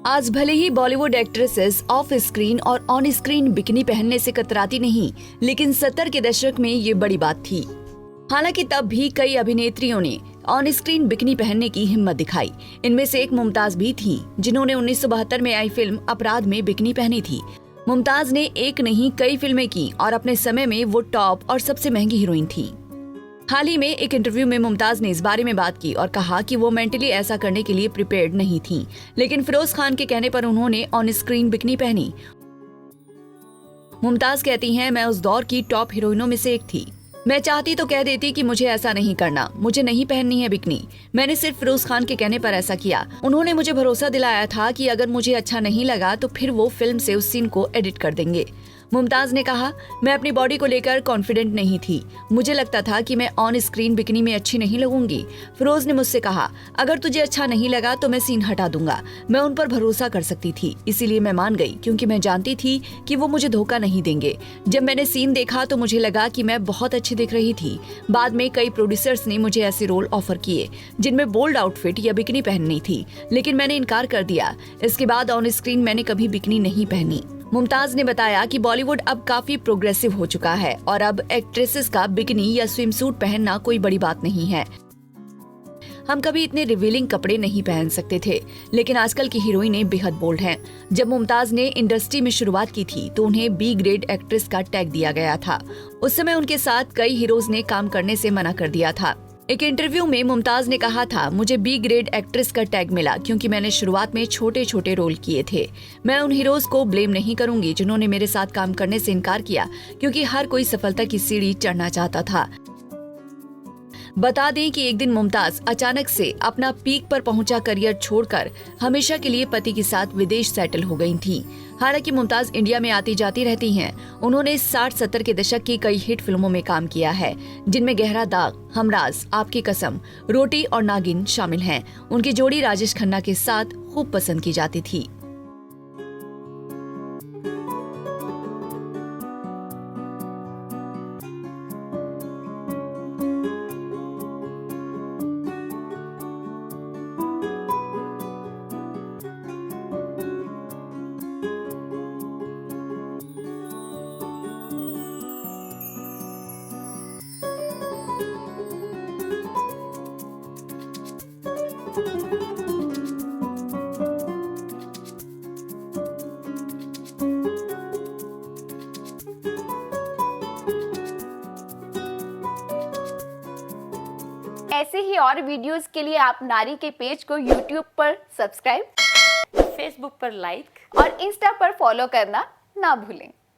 आज भले ही Bollywood actresses of screen और ऑन स्क्रीन बिकिनी पहनने से कतराती नहीं, लेकिन 70 के दशक में ये बड़ी बात थी। हालांकि तब भी कई अभिनेत्रियों ने ऑन स्क्रीन बिकिनी पहनने की हिम्मत दिखाई। इनमें से एक मुमताज भी थी, जिन्होंने 1972 में आई फिल्म अपराध में बिकिनी पहनी थी। मुमताज ने एक नहीं कई फिल्में की और अपने समय में वो टॉप और सबसे महंगी हीरोइन थी। हाल ही में एक इंटरव्यू में मुमताज ने इस बारे में बात की और कहा कि वो मेंटली ऐसा करने के लिए प्रिपेयर्ड नहीं थी, लेकिन फिरोज खान के कहने पर उन्होंने ऑन स्क्रीन बिकिनी पहनी। मुमताज कहती हैं, मैं उस दौर की टॉप हीरोइनों में से एक थी। मैं चाहती तो कह देती कि मुझे ऐसा नहीं करना, मुझे नहीं पहननी है बिकिनी। मैंने सिर्फ फिरोज खान के कहने पर ऐसा किया। उन्होंने मुझे भरोसा दिलाया था कि अगर मुझे अच्छा नहीं लगा तो फिर वो फिल्म से उस सीन को एडिट कर देंगे। मुमताज ने कहा, मैं अपनी बॉडी को लेकर कॉन्फिडेंट नहीं थी। मुझे लगता था कि मैं ऑन स्क्रीन बिकिनी में अच्छी नहीं लगूंगी। फिरोज ने मुझसे कहा, अगर तुझे अच्छा नहीं लगा तो मैं सीन हटा दूंगा। मैं उन पर भरोसा कर सकती थी, इसीलिए मैं मान गई, क्योंकि मैं जानती थी कि वो मुझे धोखा नहीं देंगे। जब मैंने सीन देखा तो मुझे लगा कि मैं बहुत अच्छी दिख रही थी। बाद में कई प्रोड्यूसर्स ने मुझे ऐसे रोल ऑफर किए जिनमें बोल्ड आउटफिट या बिकिनी पहननी थी, लेकिन मैंने इनकार कर दिया। इसके बाद ऑन स्क्रीन मैंने कभी बिकिनी नहीं पहनी। मुमताज ने बताया कि बॉलीवुड अब काफी प्रोग्रेसिव हो चुका है और अब एक्ट्रेसेस का बिकिनी या स्विम सूट पहनना कोई बड़ी बात नहीं है। हम कभी इतने रिवीलिंग कपड़े नहीं पहन सकते थे, लेकिन आजकल की हीरोइनें बेहद बोल्ड हैं। जब मुमताज ने इंडस्ट्री में शुरुआत की थी तो उन्हें बी ग्रेड एक्ट्रेस का टैग दिया गया था। उस समय उनके साथ कई हीरोज ने काम करने से मना कर दिया था। एक इंटरव्यू में मुमताज ने कहा था, मुझे बी ग्रेड एक्ट्रेस का टैग मिला क्योंकि मैंने शुरुआत में छोटे छोटे रोल किए थे। मैं उन हीरोज को ब्लेम नहीं करूंगी जिन्होंने मेरे साथ काम करने से इनकार किया, क्योंकि हर कोई सफलता की सीढ़ी चढ़ना चाहता था। बता दें कि एक दिन मुमताज अचानक से अपना पीक पर पहुंचा करियर छोड़कर हमेशा के लिए पति के साथ विदेश सेटल हो गई थी। हालांकि मुमताज इंडिया में आती जाती रहती हैं। उन्होंने 60-70 के दशक की कई हिट फिल्मों में काम किया है, जिनमें गहरा दाग, हमराज, आपकी कसम, रोटी और नागिन शामिल हैं। उनकी जोड़ी राजेश खन्ना के साथ खूब पसंद की जाती थी। ऐसे ही और वीडियोस के लिए आप नारी के पेज को YouTube पर सब्सक्राइब, फेसबुक पर लाइक और इंस्टा पर फॉलो करना ना भूलें।